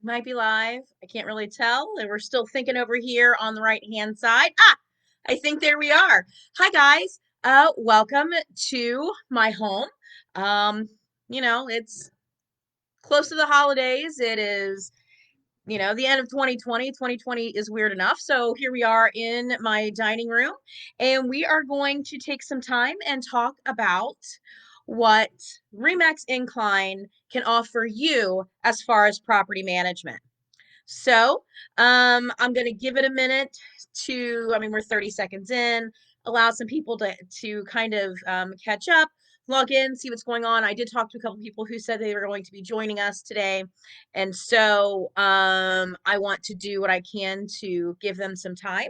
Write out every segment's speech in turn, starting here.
might be live. I can't really tell. And we're still thinking over here on the right hand side. I think there we are. Hi guys. Welcome to my home. Um, it's close to the holidays. It is, the end of 2020. 2020 is weird enough. So here we are in my dining room, and we are going to take some time and talk about what Remax Incline can offer you as far as property management. So, I'm gonna give it a minute we're 30 seconds in, allow some people to kind of catch up, log in, see what's going on. I did talk to a couple people who said they were going to be joining us today, and so I want to do what I can to give them some time.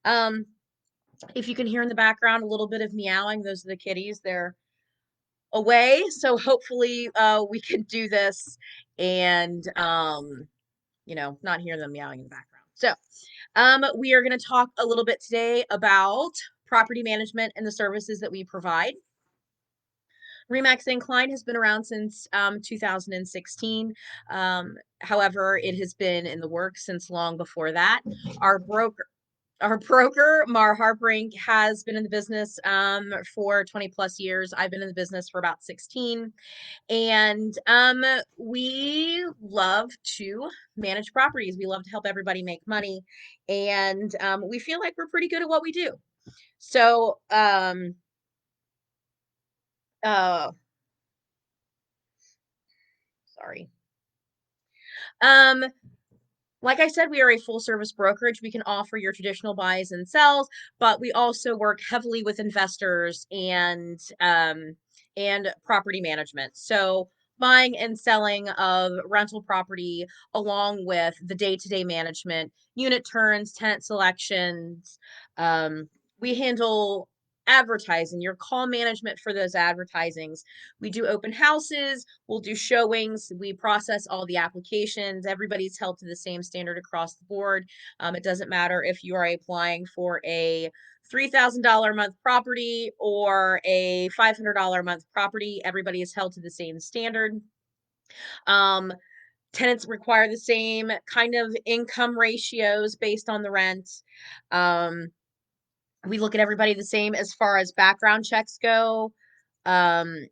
Um, if you can hear in the background a little bit of meowing, those are the kitties. They're away, so hopefully we can do this and not hear them meowing in the background. So, we are going to talk a little bit today about property management and the services that we provide. Remax Incline has been around since 2016. However, it has been in the works since long before that. Our broker, our broker, Mar Harbrink, has been in the business for 20 plus years. I've been in the business for about 16. And we love to manage properties. We love to help everybody make money. And we feel like we're pretty good at what we do. So, uh, sorry. Um, like I said, we are a full service brokerage. We can offer your traditional buys and sells, but we also work heavily with investors and property management. So buying and selling of rental property along with the day-to-day management, unit turns, tenant selections. We handle advertising, your call management for those advertisings. We do open houses, we'll do showings, we process all the applications. Everybody's held to the same standard across the board. It doesn't matter if you are applying for a $3,000 a month property or a $500 a month property, everybody is held to the same standard. Um, Tenants require the same kind of income ratios based on the rent. Um, we look at everybody the same as far as background checks go. Um,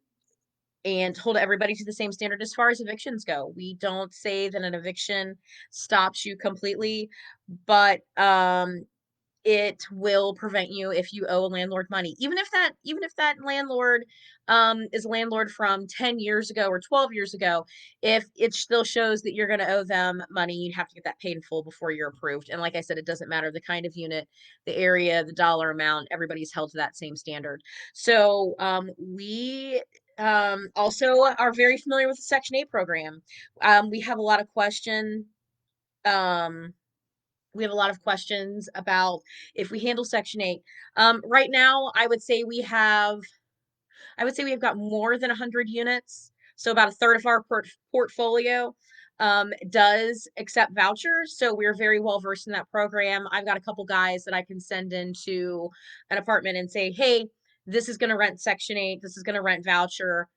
and hold everybody to the same standard as far as evictions go. We don't say that an eviction stops you completely, but it will prevent you if you owe a landlord money. Even if that landlord is a landlord from 10 years ago or 12 years ago, if it still shows that you're going to owe them money, you have to get that paid in full before you're approved. And like I said, it doesn't matter the kind of unit, the area, the dollar amount, everybody's held to that same standard. So we also are very familiar with the Section 8 program. We have a lot of um, questions about if we handle Section 8. Right now, I would say we have got more than 100 units. So about a third of our portfolio does accept vouchers. So we're very well versed in that program. I've got a couple guys that I can send into an apartment and say, hey, this is going to rent Section 8. This is going to rent voucher.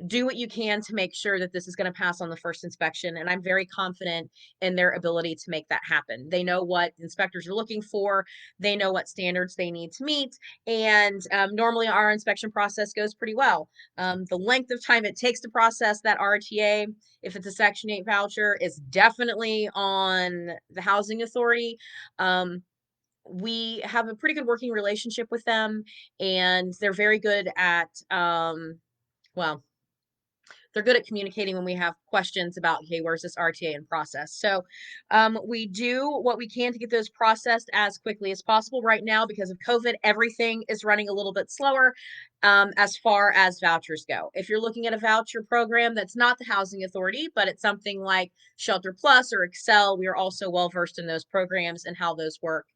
Do what you can to make sure that this is going to pass on the first inspection. And I'm very confident in their ability to make that happen. They know what inspectors are looking for. They know what standards they need to meet. And normally our inspection process goes pretty well. The length of time it takes to process that RTA, if it's a Section 8 voucher, is definitely on the housing authority. We have a pretty good working relationship with them, and they're very good at, well, they're good at communicating when we have questions about, hey, where's this RTA in process? So we do what we can to get those processed as quickly as possible. Right now, because of COVID, everything is running a little bit slower as far as vouchers go. If you're looking at a voucher program that's not the housing authority, but it's something like Shelter Plus or Excel, we are also well versed in those programs and how those work.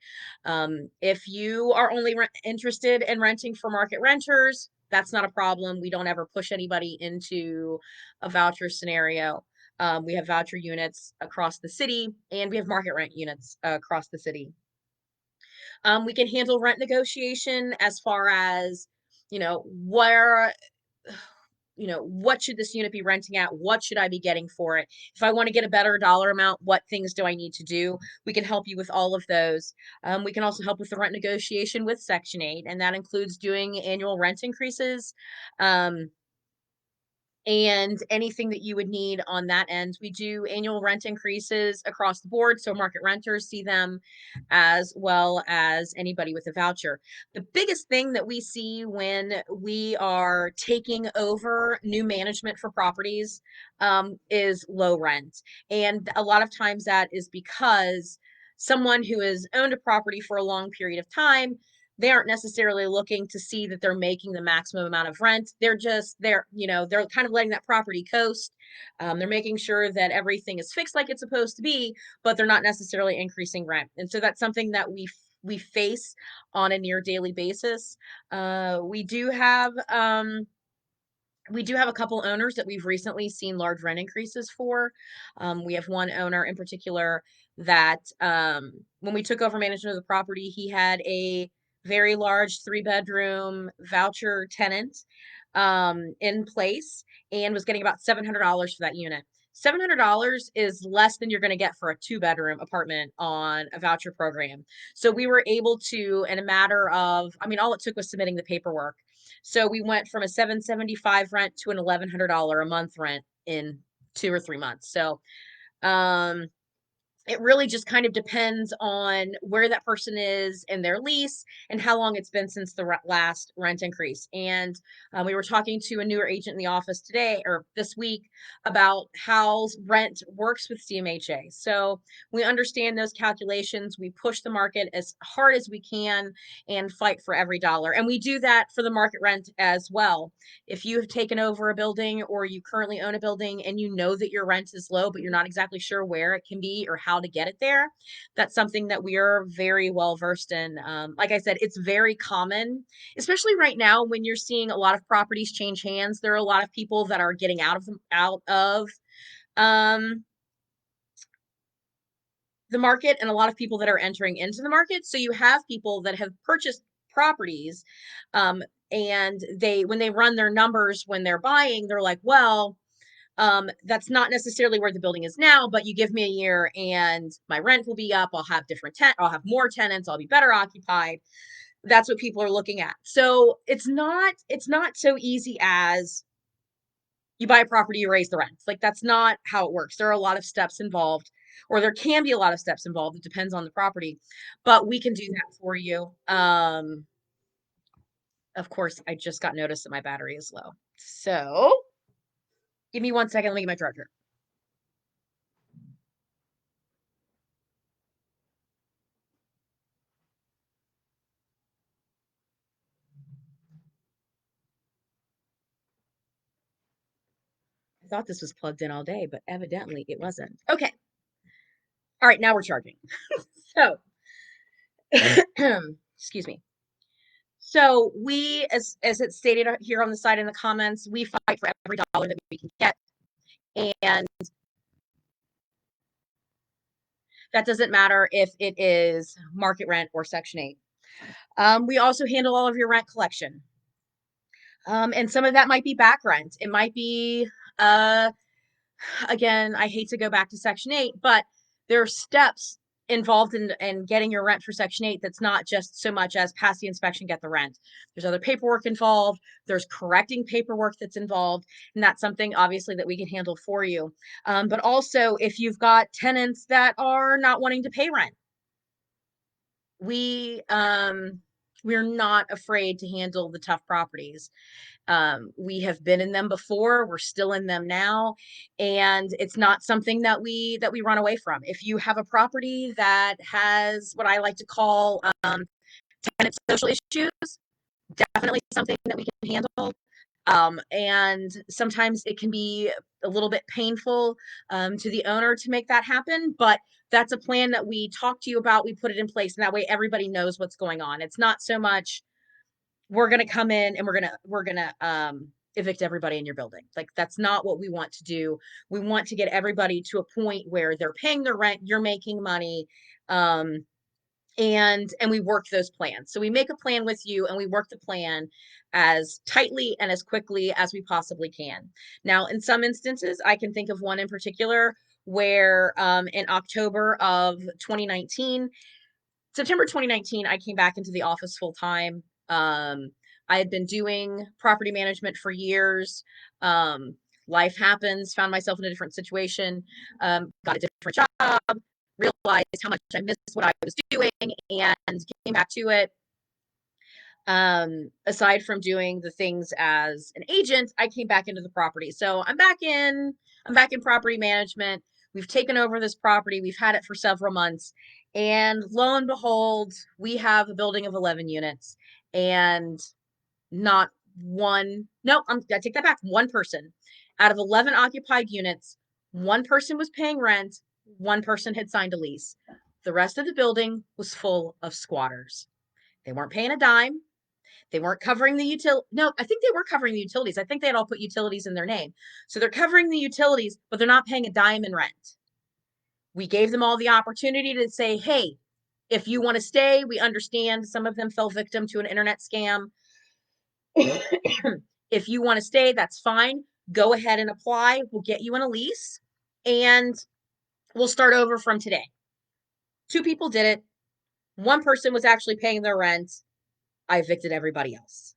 If you are only interested in renting for market renters, that's not a problem. We don't ever push anybody into a voucher scenario. We have voucher units across the city, and we have market rent units across the city. We can handle rent negotiation as far as, where what should this unit be renting at? What should I be getting for it? If I want to get a better dollar amount, what things do I need to do? We can help you with all of those. We can also help with the rent negotiation with Section 8, and that includes doing annual rent increases. Um, and anything that you would need on that end. We do annual rent increases across the board, so market renters see them as well as anybody with a voucher. The biggest thing that we see when we are taking over new management for properties is low rent. And a lot of times that is because someone who has owned a property for a long period of time, they aren't necessarily looking to see that they're making the maximum amount of rent. They're kind of letting that property coast. They're making sure that everything is fixed like it's supposed to be, but they're not necessarily increasing rent. And so that's something that we face on a near daily basis. We do have a couple owners that we've recently seen large rent increases for. We have one owner in particular that when we took over management of the property, he had a very large 3-bedroom voucher tenant in place and was getting about $700 for that unit. $700 is less than you're going to get for a 2-bedroom apartment on a voucher program. So we were able to, in a matter of, I mean, all it took was submitting the paperwork. So we went from a $775 rent to an $1,100 a month rent in 2 or 3 months. So um, it really just kind of depends on where that person is in their lease and how long it's been since the last rent increase. And we were talking to a newer agent in the office today or this week about how rent works with CMHA. So we understand those calculations. We push the market as hard as we can and fight for every dollar. And we do that for the market rent as well. If you have taken over a building or you currently own a building and you know that your rent is low, but you're not exactly sure where it can be or how to get it there, that's something that we are very well versed in. Like I said, it's very common, especially right now when you're seeing a lot of properties change hands. There are a lot of people that are getting out of um, the market and a lot of people that are entering into the market. So you have people that have purchased properties um, and when they run their numbers when they're buying, they're like, well, that's not necessarily where the building is now, but you give me a year and my rent will be up. I'll have more tenants. I'll be better occupied. That's what people are looking at. So it's not so easy as you buy a property, you raise the rents. Like that's not how it works. There are a lot of steps involved, or there can be a lot of steps involved. It depends on the property, but we can do that for you. Of course, I just got notice that my battery is low. So give me 1 second. Let me get my charger. I thought this was plugged in all day, but evidently it wasn't. Okay. All right, now we're charging. So, excuse me. So we, as it's stated here on the side in the comments, we fight for every dollar that we can get, and that doesn't matter if it is market rent or Section 8. We also handle all of your rent collection, and some of that might be back rent. It might be uh, again, I hate to go back to Section 8, but there are steps involved in getting your rent for Section 8 that's not just so much as pass the inspection, get the rent. There's other paperwork involved. There's correcting paperwork that's involved, and that's something obviously that we can handle for you. But also, if you've got tenants that are not wanting to pay rent, we we're not afraid to handle the tough properties. We have been in them before, we're still in them now, and it's not something that we run away from. If you have a property that has what I like to call tenant social issues, definitely something that we can handle. And sometimes it can be a little bit painful to the owner to make that happen, but that's a plan that we talk to you about. We put it in place, and that way everybody knows what's going on. It's not so much we're going to come in and we're going to evict everybody in your building. Like that's not what we want to do. We want to get everybody to a point where they're paying their rent, you're making money, um and we work those plans. So we make a plan with you and we work the plan as tightly and as quickly as we possibly can. Now, in some instances, I can think of one in particular where in October of 2019, September 2019, I came back into the office full time. I had been doing property management for years. Um, Life happens, found myself in a different situation, got a different job, realized how much I missed what I was doing, and came back to it. Aside from doing the things as an agent, I came back into the property. So I'm back in property management. We've taken over this property. We've had it for several months. And lo and behold, we have a building of 11 units and not one, no, I take that back. One person out of 11 occupied units, one person was paying rent, one person had signed a lease. The rest of the building was full of squatters. They weren't paying a dime. They weren't covering the util. No, I think they were covering the utilities. I think they had all put utilities in their name. So they're covering the utilities, but they're not paying a dime in rent. We gave them all the opportunity to say, hey, if you want to stay, we understand some of them fell victim to an internet scam. If you want to stay, that's fine. Go ahead and apply. We'll get you in a lease and we'll start over from today. Two people did it. One person was actually paying their rent. I evicted everybody else.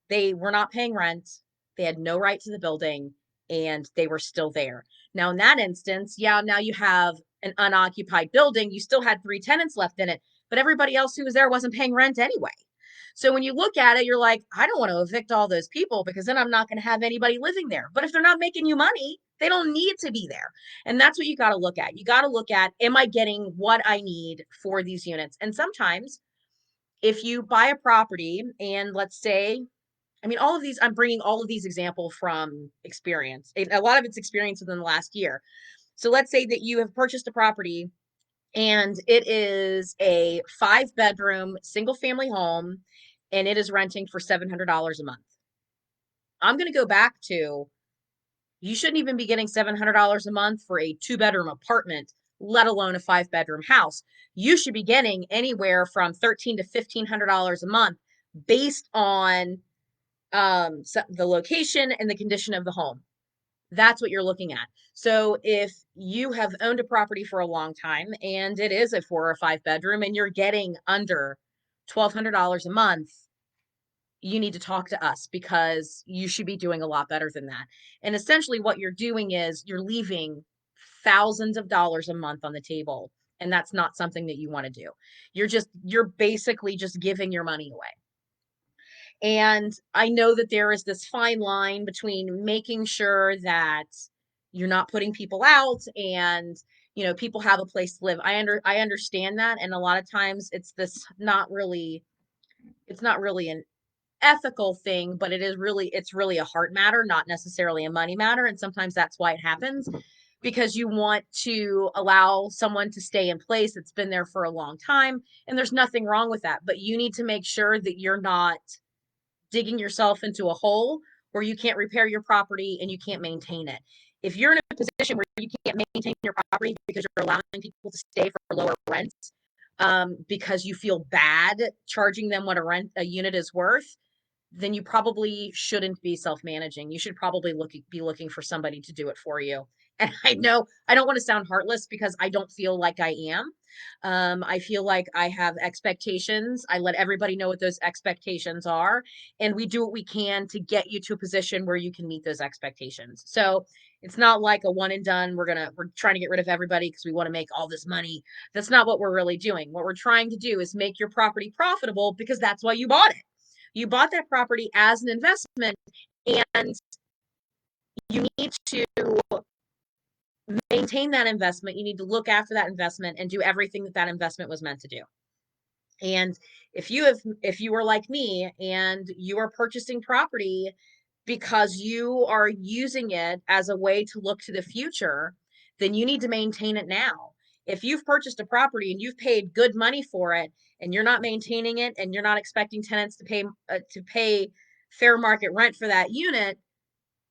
They were not paying rent. They had no right to the building and they were still there. Now, in that instance, yeah, now you have an unoccupied building. You still had three tenants left in it, but everybody else who was there wasn't paying rent anyway. So when you look at it, you're like, I don't want to evict all those people because then I'm not going to have anybody living there. But if they're not making you money, they don't need to be there. And that's what you got to look at. You got to look at, am I getting what I need for these units? And sometimes if you buy a property and let's say, I mean, all of these, I'm bringing all of these examples from experience. A lot of it's experience within the last year. So let's say that you have purchased a property and it is a 5-bedroom single family home and it is renting for $700 a month. I'm going to go back to, you shouldn't even be getting $700 a month for a 2-bedroom apartment, let alone a 5-bedroom house. You should be getting anywhere from $1,300 to $1,500 a month based on the location and the condition of the home. That's what you're looking at. So if you have owned a property for a long time and it is a 4 or 5-bedroom and you're getting under $1,200 a month, you need to talk to us because you should be doing a lot better than that. And essentially what you're doing is you're leaving thousands of dollars a month on the table. And that's not something that you want to do. You're basically just giving your money away. And I know that there is this fine line between making sure that you're not putting people out and people have a place to live. I understand that, and a lot of times it's not really an ethical thing, but it's really a heart matter, not necessarily a money matter, and sometimes that's why it happens because you want to allow someone to stay in place that's been there for a long time, and there's nothing wrong with that, but you need to make sure that you're not digging yourself into a hole where you can't repair your property and you can't maintain it. If you're in a position where you can't maintain your property because you're allowing people to stay for lower rents, because you feel bad charging them what a unit is worth, then you probably shouldn't be self-managing. You should probably be looking for somebody to do it for you. And I know I don't want to sound heartless because I don't feel like I am. I feel like I have expectations. I let everybody know what those expectations are, and we do what we can to get you to a position where you can meet those expectations. So it's not like a one and done. We're trying to get rid of everybody because we want to make all this money. That's not what we're really doing. What we're trying to do is make your property profitable because that's why you bought it. You bought that property as an investment, and you need to maintain that investment. You need to look after that investment and do everything that that investment was meant to do. And if you are like me and you are purchasing property because you are using it as a way to look to the future, then you need to maintain it now. If you've purchased a property and you've paid good money for it and you're not maintaining it and you're not expecting tenants to pay fair market rent for that unit,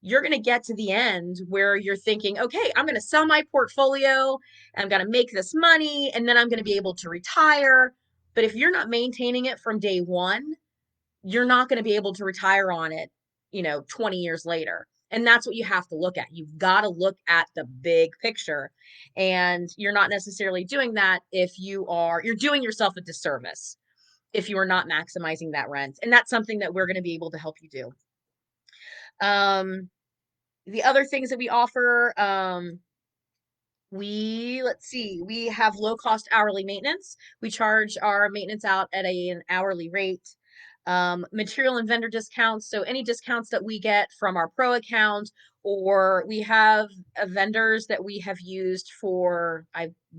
you're going to get to the end where you're thinking, okay, I'm going to sell my portfolio, I'm going to make this money, and then I'm going to be able to retire. But if you're not maintaining it from day one, you're not going to be able to retire on it, 20 years later. And that's what you have to look at. You've got to look at the big picture. And you're not necessarily doing that if you're doing yourself a disservice if you are not maximizing that rent. And that's something that we're going to be able to help you do. The other things that we offer, let's see, we have low cost hourly maintenance. We charge our maintenance out at an hourly rate. Material and vendor discounts. So any discounts that we get from our pro account, or we have vendors that we have used for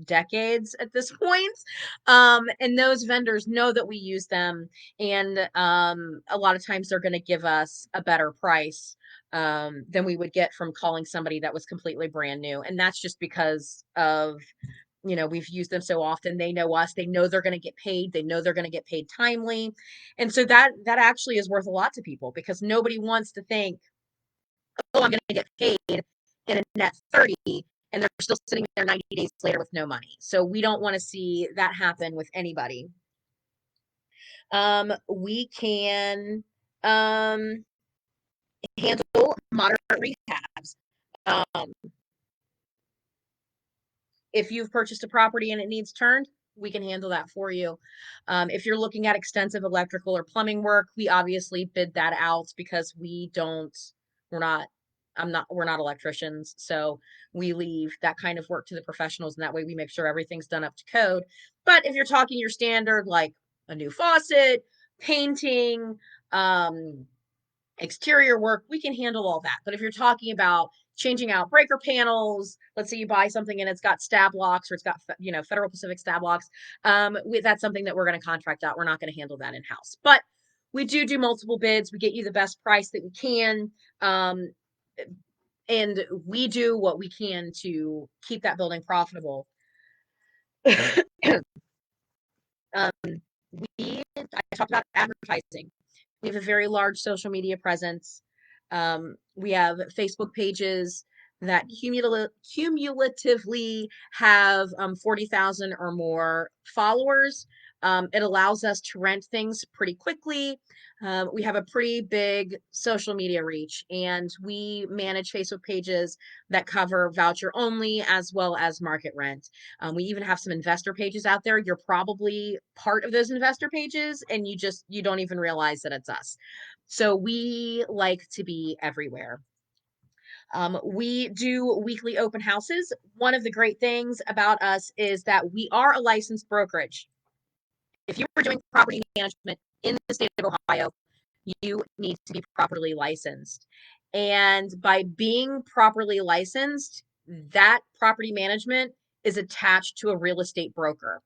decades at this point. And those vendors know that we use them. And a lot of times they're going to give us a better price than we would get from calling somebody that was completely brand new. And that's just because of, we've used them so often. They know us, they know they're going to get paid, they know they're going to get paid timely. And so that actually is worth a lot to people, because nobody wants to think, oh, I'm going to get paid in a net 30 and they're still sitting there 90 days later with no money. So we don't want to see that happen with anybody. We can handle moderate rehabs. If you've purchased a property and it needs turned, we can handle that for you. If you're looking at extensive electrical or plumbing work, we obviously bid that out because we're not electricians. So we leave that kind of work to the professionals, and that way we make sure everything's done up to code. But if you're talking your standard, like a new faucet, painting, exterior work, we can handle all that. But if you're talking about changing out breaker panels, let's say you buy something and it's got stab locks, or it's got Federal Pacific stab locks, that's something that we're going to contract out. We're not going to handle that in-house. But we do multiple bids. We get you the best price that we can, and we do what we can to keep that building profitable. I talked about advertising. We have a very large social media presence. We have Facebook pages that cumulatively have 40,000 or more followers. It allows us to rent things pretty quickly. We have a pretty big social media reach, and we manage Facebook pages that cover voucher only as well as market rent. We even have some investor pages out there. You're probably part of those investor pages, and you don't even realize that it's us. So we like to be everywhere. We do weekly open houses. One of the great things about us is that we are a licensed brokerage. If you were doing property management in the state of Ohio, you need to be properly licensed. And by being properly licensed, that property management is attached to a real estate broker.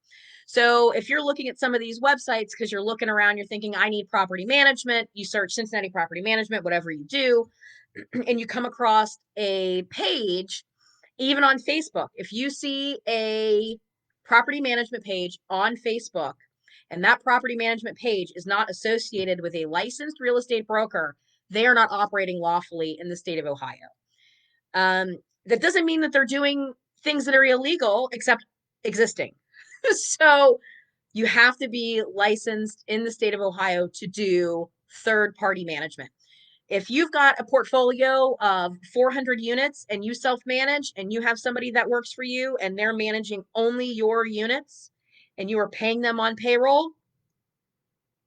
So if you're looking at some of these websites because you're looking around, you're thinking, I need property management, you search Cincinnati Property Management, whatever you do, and you come across a page, even on Facebook. If you see a property management page on Facebook, and that property management page is not associated with a licensed real estate broker, they are not operating lawfully in the state of Ohio. That doesn't mean that they're doing things that are illegal, except existing. So you have to be licensed in the state of Ohio to do third-party management. If you've got a portfolio of 400 units and you self-manage, and you have somebody that works for you and they're managing only your units and you are paying them on payroll,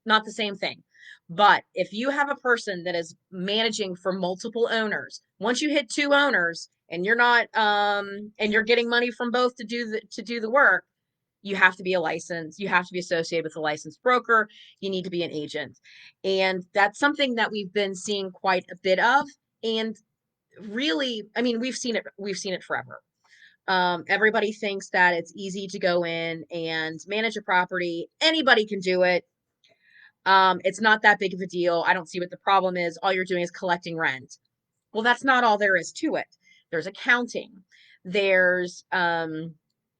not the same thing. But if you have a person that is managing for multiple owners, once you hit 2 owners and you're not and you're getting money from both to do the work, you have to be you have to be associated with a licensed broker. You need to be an agent. And that's something that we've been seeing quite a bit of. And really, I mean, we've seen it forever. Everybody thinks that it's easy to go in and manage a property. Anybody can do it. It's not that big of a deal. I don't see what the problem is. All you're doing is collecting rent. Well, that's not all there is to it. There's accounting. There's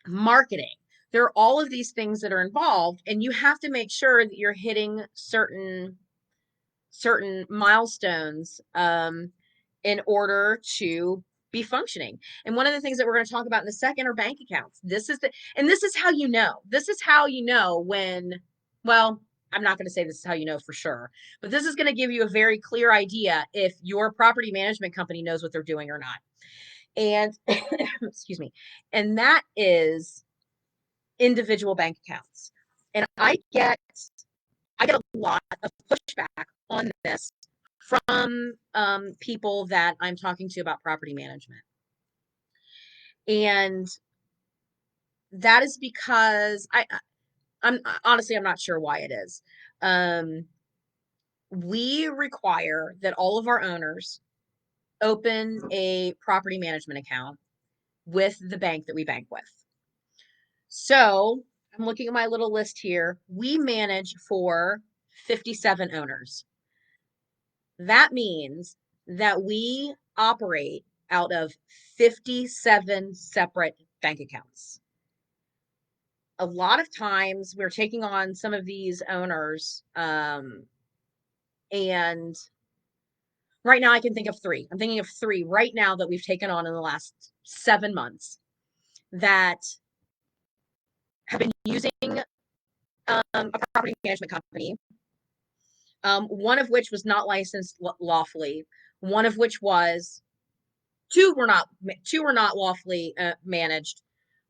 marketing. There are all of these things that are involved, and you have to make sure that you're hitting certain milestones in order to be functioning. And one of the things that we're going to talk about in a second are bank accounts. This is how you know. This is how you know when, well, I'm not going to say this is how you know for sure, but this is going to give you a very clear idea if your property management company knows what they're doing or not. And excuse me. And that is individual bank accounts. And I get a lot of pushback on this from people that I'm talking to about property management. And that is because I'm honestly, I'm not sure why it is. We require that all of our owners open a property management account with the bank that we bank with. So I'm looking at my little list here. We manage for 57 owners. That means that we operate out of 57 separate bank accounts. A lot of times we're taking on some of these owners, and right now I can think of three. I'm thinking of three right now that we've taken on in the last 7 months that have been using a property management company, one of which was not licensed lawfully, one of which was, two were not lawfully managed,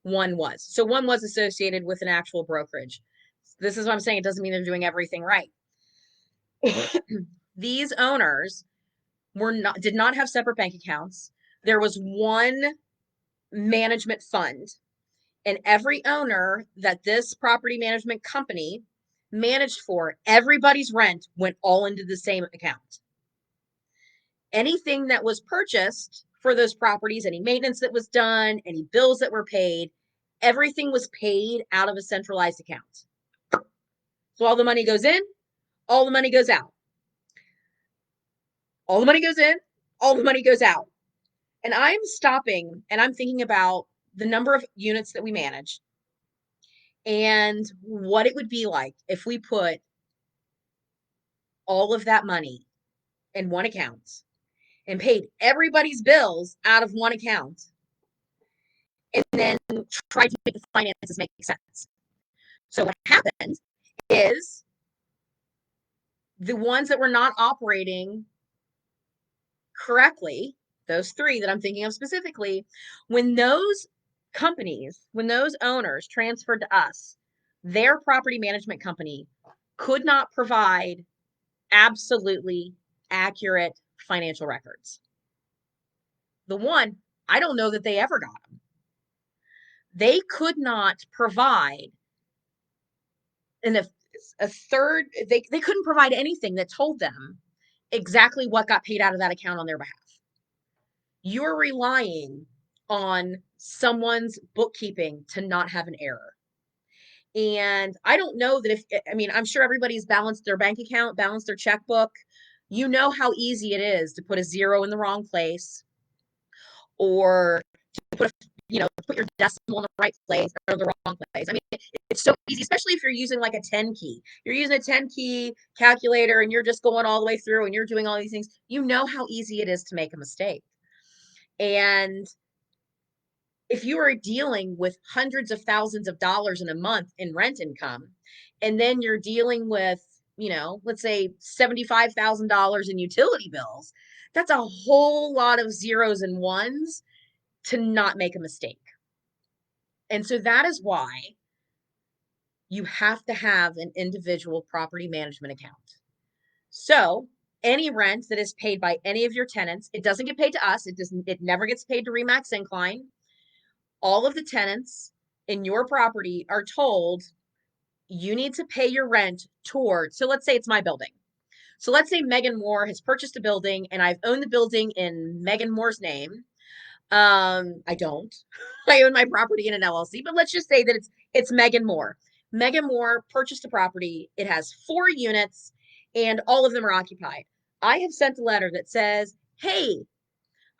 one was. So one was associated with an actual brokerage. This is what I'm saying. It doesn't mean they're doing everything right. These owners did not have separate bank accounts. There was one management fund, and every owner that this property management company managed for, everybody's rent went all into the same account. Anything that was purchased for those properties, any maintenance that was done, any bills that were paid, everything was paid out of a centralized account. So all the money goes in, all the money goes out. All the money goes in, all the money goes out. And I'm stopping and I'm thinking about the number of units that we manage and what it would be like if we put all of that money in one account and paid everybody's bills out of one account and then tried to make the finances make sense. So what happened is the ones that were not operating correctly, those three that I'm thinking of specifically, when those owners transferred to us, their property management company could not provide absolutely accurate financial records. The one, I don't know that they ever got them. They could not provide a third, they couldn't provide anything that told them exactly what got paid out of that account on their behalf. You're relying on someone's bookkeeping to not have an error. And I don't know that I'm sure everybody's balanced their bank account, balanced their checkbook. You know how easy it is to put a zero in the wrong place, or to put your decimal in the right place or the wrong place. I mean, it's so easy, especially if you're using like a 10 key. You're using a 10 key calculator and you're just going all the way through and you're doing all these things. You know how easy it is to make a mistake. And if you are dealing with hundreds of thousands of dollars in a month in rent income, and then you're dealing with, let's say $75,000 in utility bills, that's a whole lot of zeros and ones to not make a mistake. And so that is why you have to have an individual property management account. So any rent that is paid by any of your tenants, it doesn't get paid to us. It never gets paid to RE/MAX Incline. All of the tenants in your property are told you need to pay your rent towards, so let's say it's my building. So let's say Megan Moore has purchased a building and I've owned the building in Megan Moore's name. I don't. I own my property in an LLC, but let's just say that it's Megan Moore. Megan Moore purchased a property. It has 4 units and all of them are occupied. I have sent a letter that says, hey,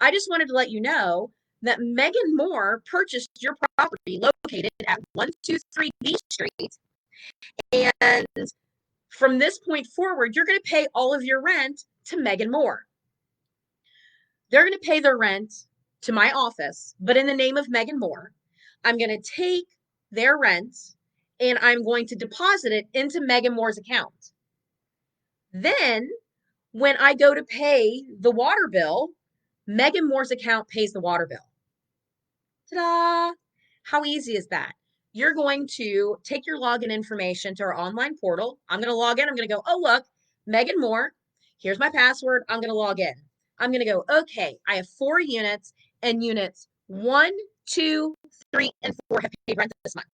I just wanted to let you know that Megan Moore purchased your property located at 123 B Street. And from this point forward, you're going to pay all of your rent to Megan Moore. They're going to pay their rent to my office, but in the name of Megan Moore, I'm going to take their rent and I'm going to deposit it into Megan Moore's account. Then when I go to pay the water bill, Megan Moore's account pays the water bill. Ta-da! How easy is that? You're going to take your login information to our online portal. I'm going to log in. I'm going to go, oh, look, Megan Moore. Here's my password. I'm going to log in. I'm going to go, okay, I have 4 units, and units 1, 2, 3, and 4 have paid rent this month.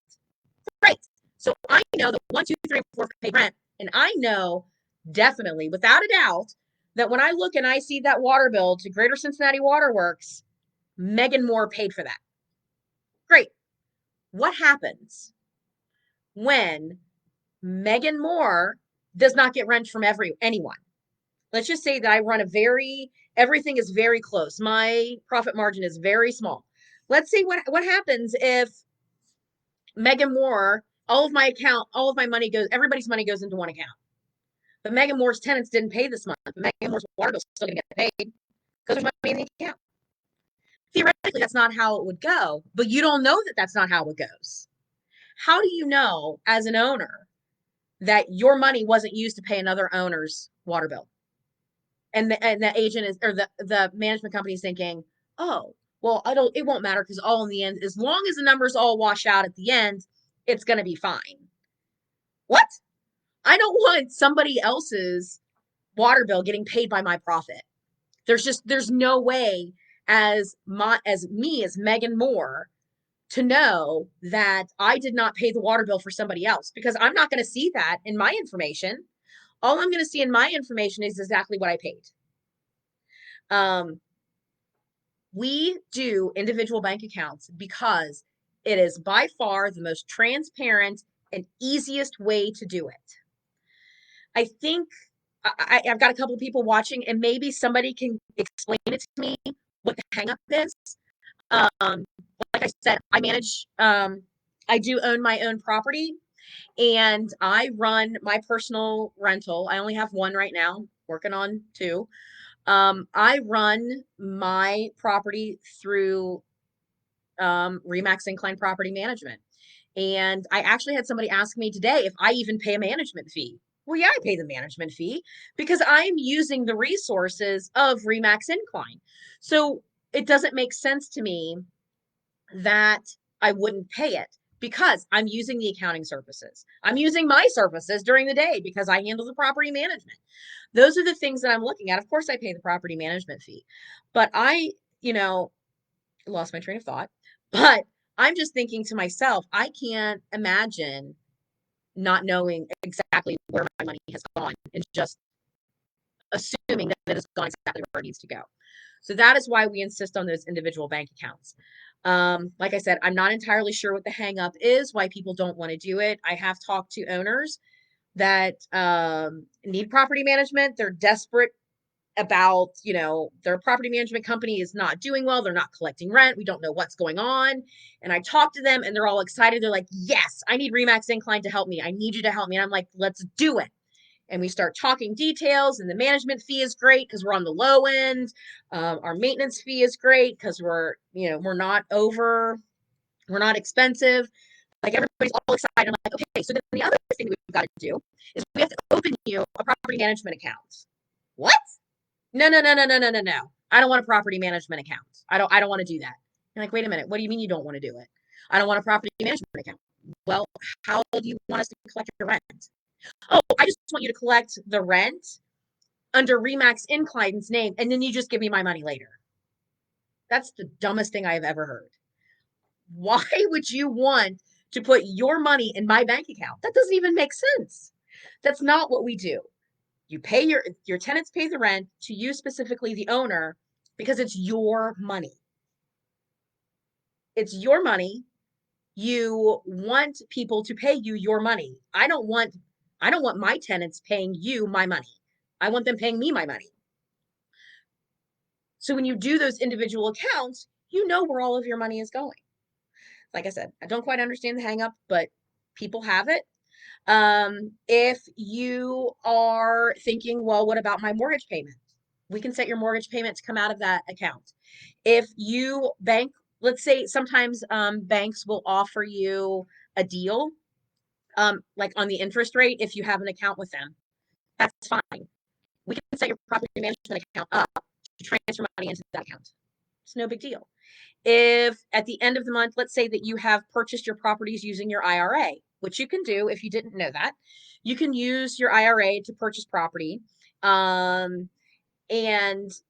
Great. So I know that 1, 2, 3, and 4 paid rent. And I know definitely, without a doubt, that when I look and I see that water bill to Greater Cincinnati Waterworks, Megan Moore paid for that. Great. What happens when Megan Moore does not get rent from anyone? Let's just say that I run everything is very close. My profit margin is very small. Let's see what happens if Megan Moore, all of my money goes, everybody's money goes into one account. But Megan Moore's tenants didn't pay this month. But Megan Moore's water bill's still going to get paid because there's money in the account. Theoretically, that's not how it would go, but you don't know that that's not how it goes. How do you know as an owner that your money wasn't used to pay another owner's water bill? And the agent is, or the management company is thinking, oh, well, it won't matter because all in the end, as long as the numbers all wash out at the end, it's going to be fine. What? I don't want somebody else's water bill getting paid by my profit. There's no way as Megan Moore to know that I did not pay the water bill for somebody else, because I'm not going to see that in my information. All I'm going to see in my information is exactly what I paid. We do individual bank accounts because it is by far the most transparent and easiest way to do it. I think I've got a couple of people watching, and maybe somebody can explain it to me what the hang up is. Like I said, I do own my own property, and I run my personal rental. I only have one right now, working on 2. I run my property through Remax Incline Property Management. And I actually had somebody ask me today if I even pay a management fee. Well, yeah, I pay the management fee because I'm using the resources of Remax Incline. So it doesn't make sense to me that I wouldn't pay it because I'm using the accounting services. I'm using my services during the day because I handle the property management. Those are the things that I'm looking at. Of course, I pay the property management fee, but lost my train of thought. But I'm just thinking to myself, I can't imagine not knowing exactly where my money has gone and just assuming that it has gone exactly where it needs to go. So that is why we insist on those individual bank accounts. Like I said, I'm not entirely sure what the hang up is, why people don't want to do it. I have talked to owners that need property management. They're desperate about, their property management company is not doing well. They're not collecting rent. We don't know what's going on. And I talk to them and they're all excited. They're like, yes, I need Remax Incline to help me. I need you to help me. And I'm like, let's do it. And we start talking details, and the management fee is great because we're on the low end. Our maintenance fee is great because we're not expensive. Like, everybody's all excited. I'm like, okay, so then the other thing we've got to do is we have to open you a property management account. What? No, no, no, no, no, no, no, no. I don't want a property management account. I don't want to do that. You're like, wait a minute, what do you mean you don't want to do it? I don't want a property management account. Well, how do you want us to collect your rent? Oh, I just want you to collect the rent under Remax Incline's name, and then you just give me my money later. That's the dumbest thing I have ever heard. Why would you want to put your money in my bank account? That doesn't even make sense. That's not what we do. You pay your tenants pay the rent to you, specifically the owner, because it's your money. It's your money. You want people to pay you your money. I don't want my tenants paying you my money. I want them paying me my money. So when you do those individual accounts, you know where all of your money is going. Like I said, I don't quite understand the hang up, but people have it. If you are thinking, well, what about my mortgage payment? We can set your mortgage payment to come out of that account. If you bank, let's say sometimes banks will offer you a deal, like on the interest rate if you have an account with them. That's fine. We can set your property management account up to transfer money into that account. It's no big deal. If at the end of the month, let's say that you have purchased your properties using your IRA, which you can do if you didn't know that, you can use your IRA to purchase property. And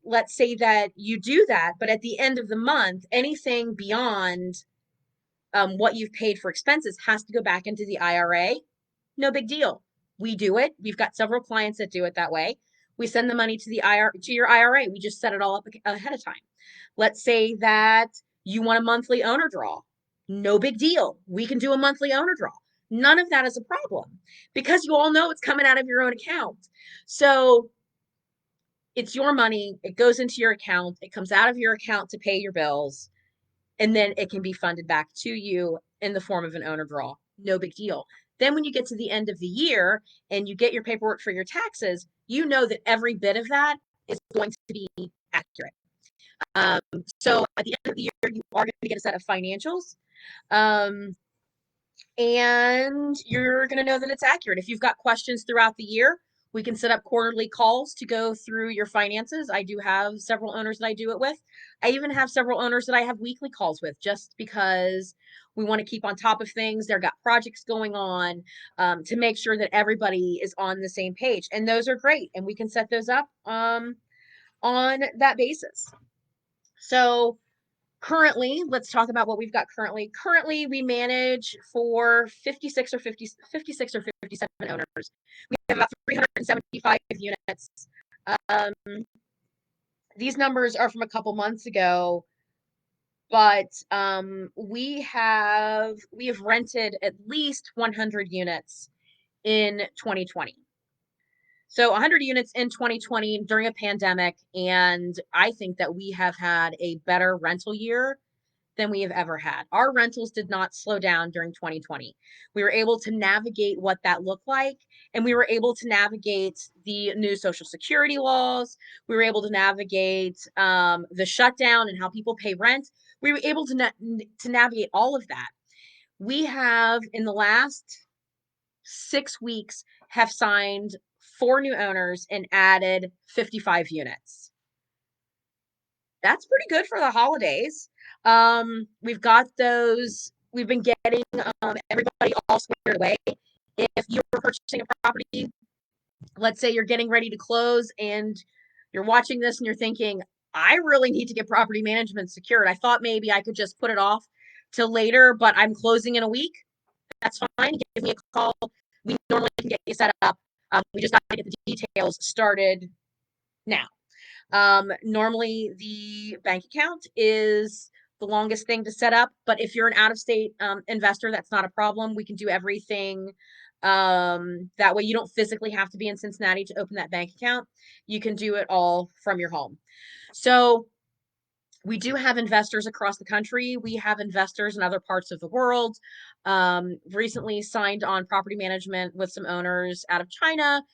let's say that you do that, but at the end of the month, anything beyond what you've paid for expenses has to go back into the IRA. No big deal. We do it. We've got several clients that do it that way. We send the money to the to your IRA. We just set it all up ahead of time. Let's say that you want a monthly owner draw. No big deal. We can do a monthly owner draw. None of that is a problem because you all know it's coming out of your own account. So it's your money. It goes into your account. It comes out of your account to pay your bills. And then it can be funded back to you in the form of an owner draw. No big deal. Then when you get to the end of the year and you get your paperwork for your taxes, you know that every bit of that is going to be accurate. So at the end of the year, you are going to get a set of financials. And you're going to know that it's accurate. If you've got questions throughout the year, we can set up quarterly calls to go through your finances. I do have several owners that I do it with. I even have several owners that I have weekly calls with just because we want to keep on top of things. They've got projects going on to make sure that everybody is on the same page. And those are great. And we can set those up on that basis. So currently, let's talk about what we've got currently. Currently, we manage for 56 or 57 owners. We have about 375 units. These numbers are from a couple months ago, but we have rented at least 100 units in 2020. So 100 units in 2020 during a pandemic, and I think that we have had a better rental year than we have ever had. Our rentals did not slow down during 2020. We were able to navigate what that looked like, and we were able to navigate the new Social Security laws. We were able to navigate the shutdown and how people pay rent. We were able to navigate all of that. We have, in the last 6 weeks, have signed 4 new owners and added 55 units. That's pretty good for the holidays. We've got those. We've been getting everybody all squared away. If you're purchasing a property, let's say you're getting ready to close and you're watching this and you're thinking, I really need to get property management secured. I thought maybe I could just put it off till later, but I'm closing in a week. That's fine. Give me a call. We normally can get you set up. We just got to get the details started now. Normally the bank account is the longest thing to set up, but if you're an out-of-state investor, that's not a problem. We can do everything. That way you don't physically have to be in Cincinnati to open that bank account. You can do it all from your home. So we do have investors across the country. We have investors in other parts of the world. Recently signed on property management with some owners out of China.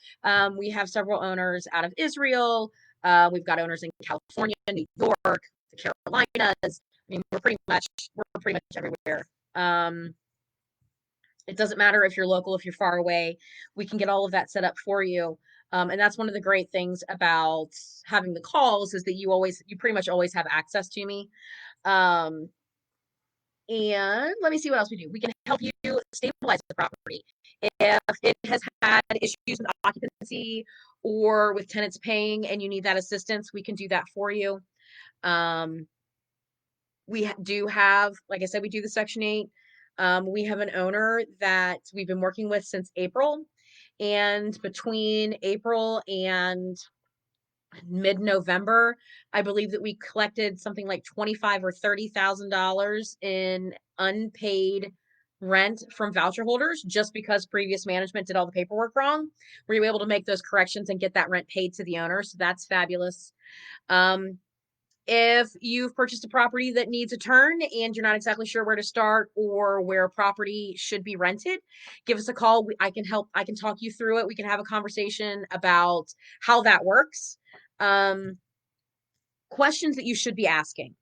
We have several owners out of Israel. We've got owners in California, New York, the Carolinas. I mean, we're pretty much everywhere. It doesn't matter if you're local, if you're far away, we can get all of that set up for you. And that's one of the great things about having the calls is that you pretty much always have access to me. And let me see what else we do. We can help you stabilize the property. If it has had issues with occupancy or with tenants paying and you need that assistance, we can do that for you. We do have, like I said, we do the Section 8. We have an owner that we've been working with since April. And between April and mid-November, I believe that we collected something like $25,000 or $30,000 in unpaid rent from voucher holders just because previous management did all the paperwork wrong. We were able to make those corrections and get that rent paid to the owner. So that's fabulous. If you've purchased a property that needs a turn and you're not exactly sure where to start or where a property should be rented, give us a call. I can help. I can talk you through it. We can have a conversation about how that works. Questions that you should be asking.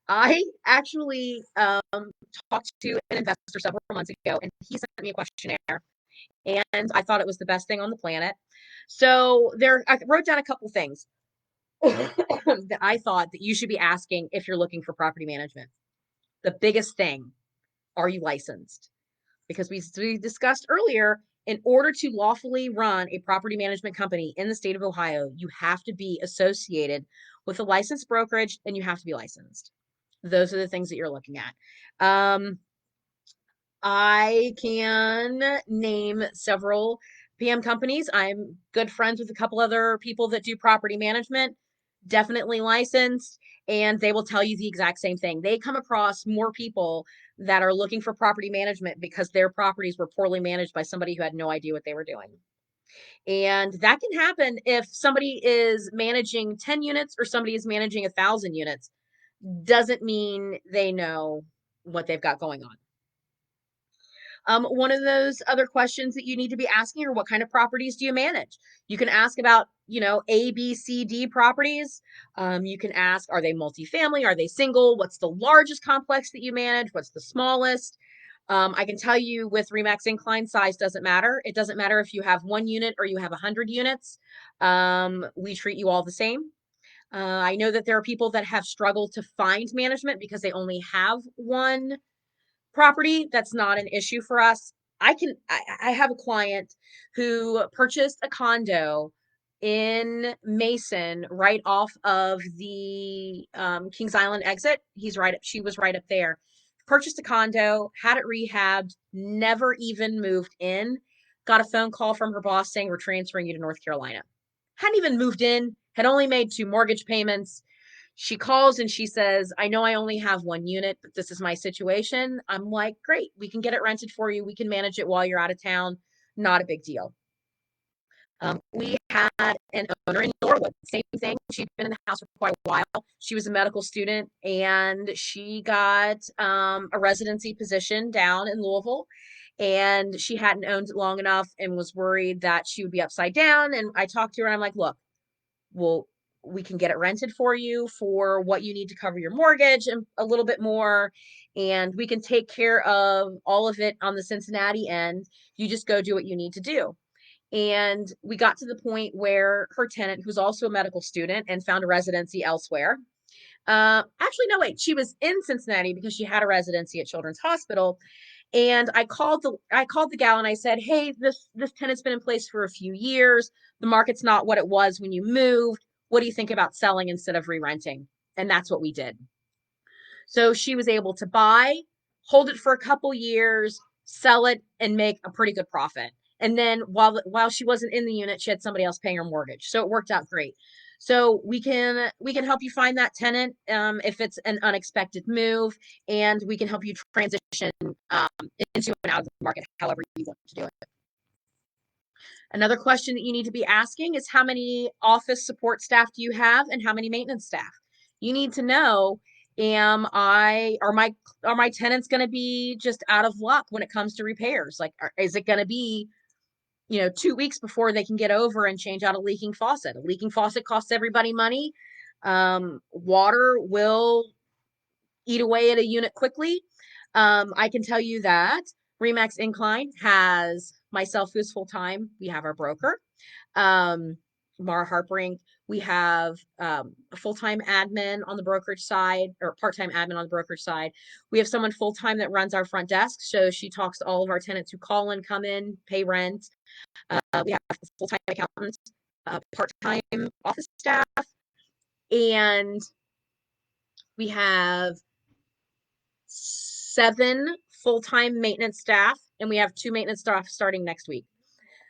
I actually talked to an investor several months ago, and he sent me a questionnaire, and I thought it was the best thing on the planet. So I wrote down a couple things that I thought that you should be asking if you're looking for property management. The biggest thing, are you licensed? Because we discussed earlier, in order to lawfully run a property management company in the state of Ohio, you have to be associated with a licensed brokerage and you have to be licensed. Those are the things that you're looking at. I can name several PM companies. I'm good friends with a couple other people that do property management, definitely licensed, and they will tell you the exact same thing. They come across more people that are looking for property management because their properties were poorly managed by somebody who had no idea what they were doing. And that can happen if somebody is managing 10 units or somebody is managing 1,000 units. Doesn't mean they know what they've got going on. One of those other questions that you need to be asking are, what kind of properties do you manage? You can ask about, A, B, C, D properties. You can ask, are they multifamily? Are they single? What's the largest complex that you manage? What's the smallest? I can tell you with Remax Incline, size doesn't matter. It doesn't matter if you have 1 unit or you have 100 units. We treat you all the same. I know that there are people that have struggled to find management because they only have one property. That's not an issue for us. I have a client who purchased a condo in Mason, right off of the Kings Island exit. She was right up there. Purchased a condo, had it rehabbed, never even moved in. Got a phone call from her boss saying, we're transferring you to North Carolina. Hadn't even moved in, had only made 2 mortgage payments. She calls and she says, I know I only have 1 unit, but this is my situation. I'm like, great, we can get it rented for you. We can manage it while you're out of town. Not a big deal. We had an owner in Norwood, same thing. She'd been in the house for quite a while. She was a medical student and she got a residency position down in Louisville. And she hadn't owned it long enough and was worried that she would be upside down. And I talked to her and I'm like, look, well, we can get it rented for you for what you need to cover your mortgage and a little bit more. And we can take care of all of it on the Cincinnati end. You just go do what you need to do. And we got to the point where her tenant, who's also a medical student and found a residency elsewhere, actually, no, wait, she was in Cincinnati because she had a residency at Children's Hospital. And I called the gal and I said, hey, this tenant's been in place for a few years. The market's not what it was when you moved. What do you think about selling instead of re-renting? And that's what we did. So she was able to buy, hold it for a couple years, sell it, and make a pretty good profit. And then while she wasn't in the unit, she had somebody else paying her mortgage. So it worked out great. So we can help you find that tenant if it's an unexpected move, and we can help you transition um, into and out of the market however you want to do it. Another question that you need to be asking is, how many office support staff do you have and how many maintenance staff? You need to know, are my tenants going to be just out of luck when it comes to repairs? Like, is it going to be 2 weeks before they can get over and change out a leaking faucet? A leaking faucet costs everybody money. Water will eat away at a unit quickly. I can tell you that Remax Incline has myself, who's full time. We have our broker, Mara Harpering. We have a full time admin on the brokerage side, or part time admin on the brokerage side. We have someone full time that runs our front desk. So she talks to all of our tenants who call in, come in, pay rent. We have full time accountants, part time office staff, and we have 7 full-time maintenance staff, and we have 2 maintenance staff starting next week.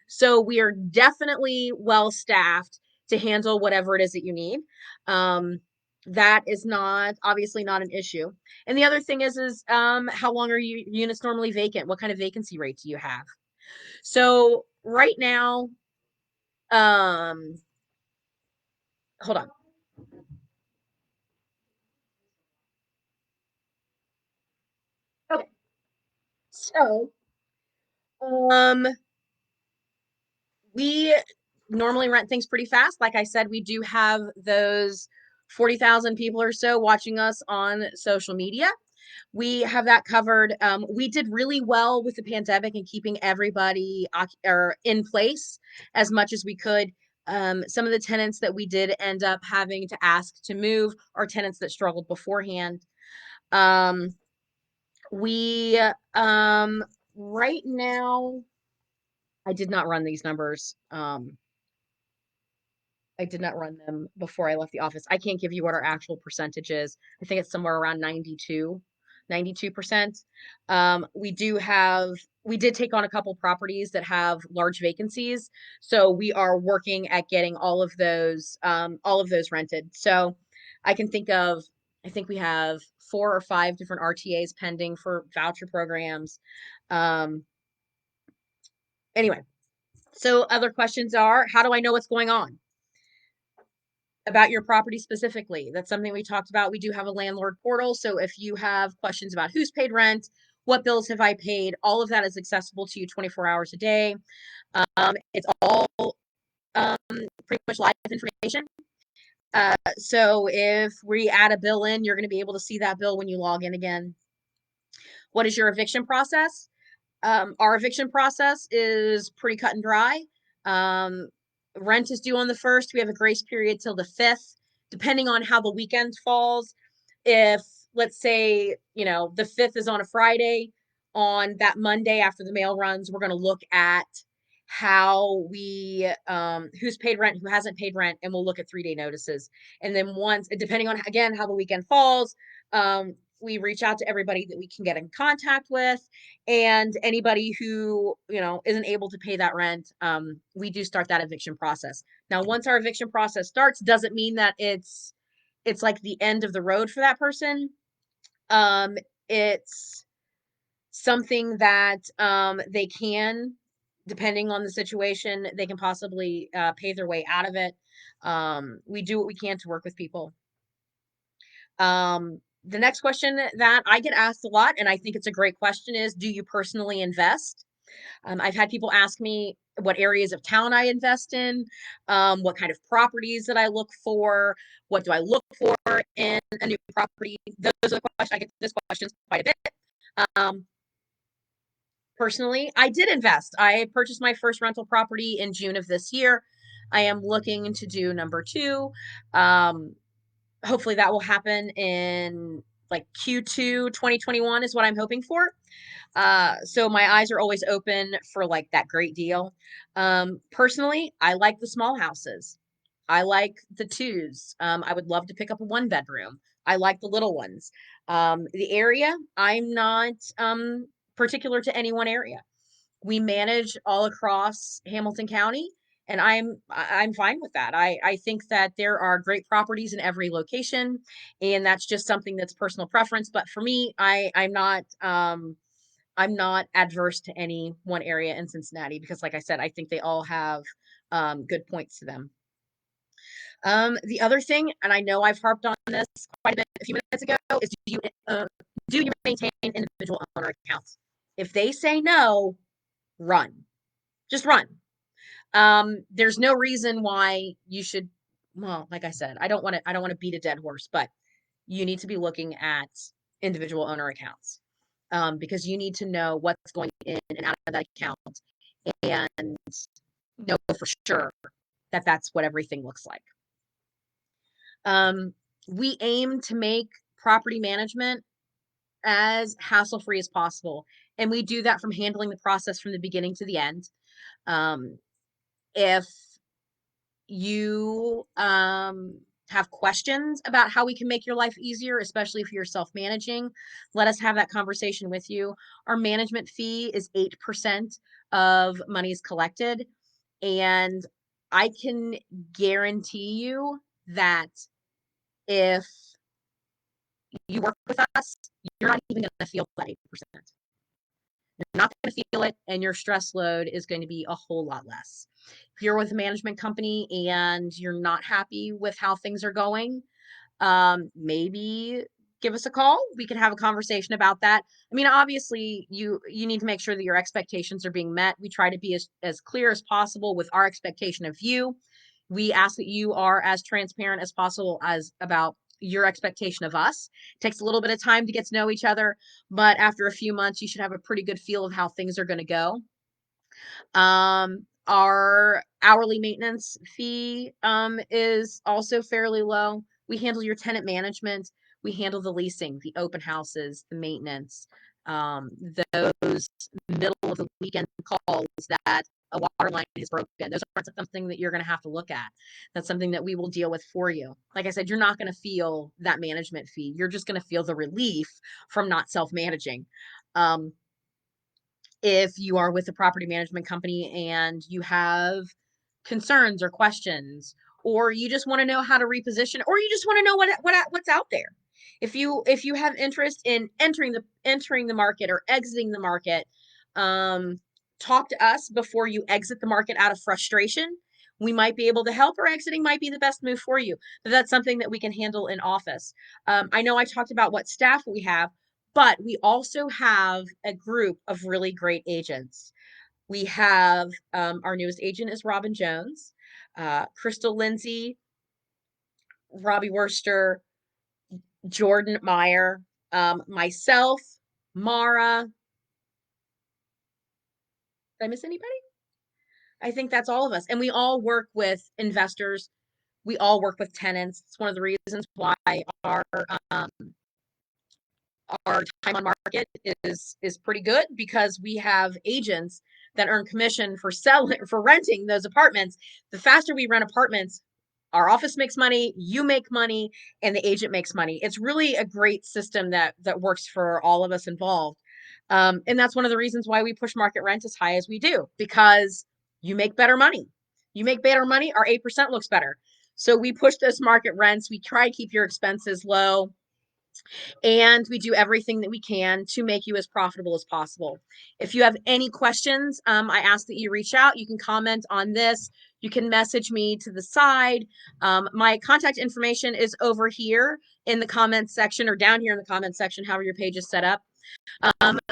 So we are definitely well staffed to handle whatever it is that you need. That is obviously not an issue. And the other thing is how long are units normally vacant? What kind of vacancy rate do you have? So right now, hold on. Okay. So, um, we normally rent things pretty fast. Like I said, we do have those 40,000 people or so watching us on social media. We have that covered. We did really well with the pandemic and keeping everybody or in place as much as we could. Some of the tenants that we did end up having to ask to move are tenants that struggled beforehand. Um, we right now, I did not run these numbers. I did not run them before I left the office. I can't give you what our actual percentage is. I think it's somewhere around 92%. We did take on a couple properties that have large vacancies. So we are working at getting all of those rented. So I can I think we have 4 or 5 different RTAs pending for voucher programs. Um, anyway, so other questions are, how do I know what's going on about your property specifically? That's something we talked about. We do have a landlord portal. So if you have questions about who's paid rent, what bills have I paid, all of that is accessible to you 24 hours a day. It's all um, pretty much live information. So if we add a bill in, you're going to be able to see that bill when you log in again. What is your eviction process? Our eviction process is pretty cut and dry. Um, Rent is due on the 1st. We have a grace period till the 5th, depending on how the weekend falls. If, let's say, the 5th is on a Friday, on that Monday after the mail runs, we're going to look at who's paid rent, who hasn't paid rent, and we'll look at 3-day notices. And then once, depending on, again, how the weekend falls, we reach out to everybody that we can get in contact with, and anybody who isn't able to pay that rent, we do start that eviction process. Now once our eviction process starts, doesn't mean that it's like the end of the road for that person. It's something that they can, depending on the situation, they can possibly pay their way out of it. We do what we can to work with people. The next question that I get asked a lot, and I think it's a great question, is, do you personally invest? I've had people ask me what areas of town I invest in, what kind of properties that I look for, what do I look for in a new property. Those are the questions. I get those questions quite a bit. Personally, I did invest. I purchased my first rental property in June of this year. I am looking to do number 2. Hopefully that will happen in like Q2 2021 is what I'm hoping for. So my eyes are always open for like that great deal. Personally, I like the small houses. I like the 2s. I would love to pick up a 1-bedroom. I like the little ones. The area, I'm not particular to any one area. We manage all across Hamilton County, and I'm fine with that. I think that there are great properties in every location, and that's just something that's personal preference. But for me, I'm not adverse to any one area in Cincinnati because, like I said, I think they all have good points to them. The other thing, and I know I've harped on this quite a bit a few minutes ago, is do you maintain individual owner accounts? If they say no, run. Just run. There's no reason why you should. Well, like I said, I don't want to beat a dead horse, but you need to be looking at individual owner accounts, because you need to know what's going in and out of that account and know for sure that that's what everything looks like. We aim to make property management as hassle-free as possible, and we do that from handling the process from the beginning to the end. If you have questions about how we can make your life easier, especially if you're self-managing, let us have that conversation with you. Our management fee is 8% of monies collected, and I can guarantee you that if you work with us, you're not even going to feel that 8%. You're not going to feel it, and your stress load is going to be a whole lot less. If you're with a management company and you're not happy with how things are going, maybe give us a call. We can have a conversation about that. I mean, obviously, you need to make sure that your expectations are being met. We try to be as clear as possible with our expectation of you. We ask that you are as transparent as possible as about your expectation of us. It takes a little bit of time to get to know each other, but after a few months, you should have a pretty good feel of how things are going to go. Our hourly maintenance fee is also fairly low. We handle your tenant management. We handle the leasing, the open houses, the maintenance, those middle of the weekend calls that a water line is broken. Those aren't something that you're going to have to look at. That's something that we will deal with for you. Like I said, you're not going to feel that management fee. You're just going to feel the relief from not self-managing. If you are with a property management company and you have concerns or questions, or you just want to know how to reposition, or you just want to know what's out there. If you have interest in entering the market or exiting the market, talk to us before you exit the market out of frustration. We might be able to help, or exiting might be the best move for you. But that's something that we can handle in office. I know I talked about what staff we have, but we also have a group of really great agents. We have our newest agent is Robin Jones, Crystal Lindsay, Robbie Worster, Jordan Meyer, myself, Mara. Did I miss anybody? I think that's all of us. And we all work with investors. We all work with tenants. It's one of the reasons why our um, our time on market is pretty good, because we have agents that earn commission for renting those apartments. The faster we rent apartments, our office makes money, you make money, and the agent makes money. It's really a great system that works for all of us involved. And that's one of the reasons why we push market rent as high as we do, because you make better money. You make better money, our 8% looks better. So we push those market rents. We try to keep your expenses low, and we do everything that we can to make you as profitable as possible. If you have any questions, I ask that you reach out. You can comment on this. You can message me to the side. My contact information is over here in the comments section, or down here in the comments section, however your page is set up.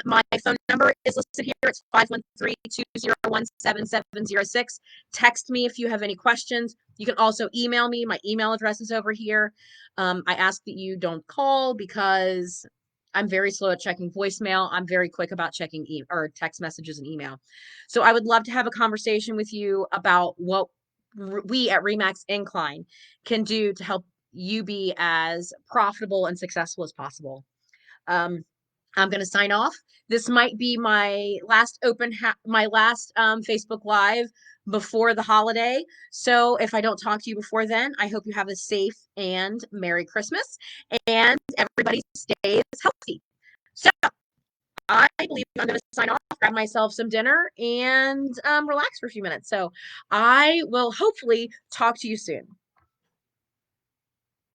My phone number is listed here. It's 513-201-7706. Text me if you have any questions. You can also email me. My email address is over here. I ask that you don't call, because I'm very slow at checking voicemail. I'm very quick about checking or text messages and email. So I would love to have a conversation with you about what we at Remax Incline can do to help you be as profitable and successful as possible. I'm going to sign off. This might be my last Facebook Live before the holiday. So if I don't talk to you before then, I hope you have a safe and Merry Christmas, and everybody stays healthy. So I believe I'm going to sign off, grab myself some dinner, and relax for a few minutes. So I will hopefully talk to you soon.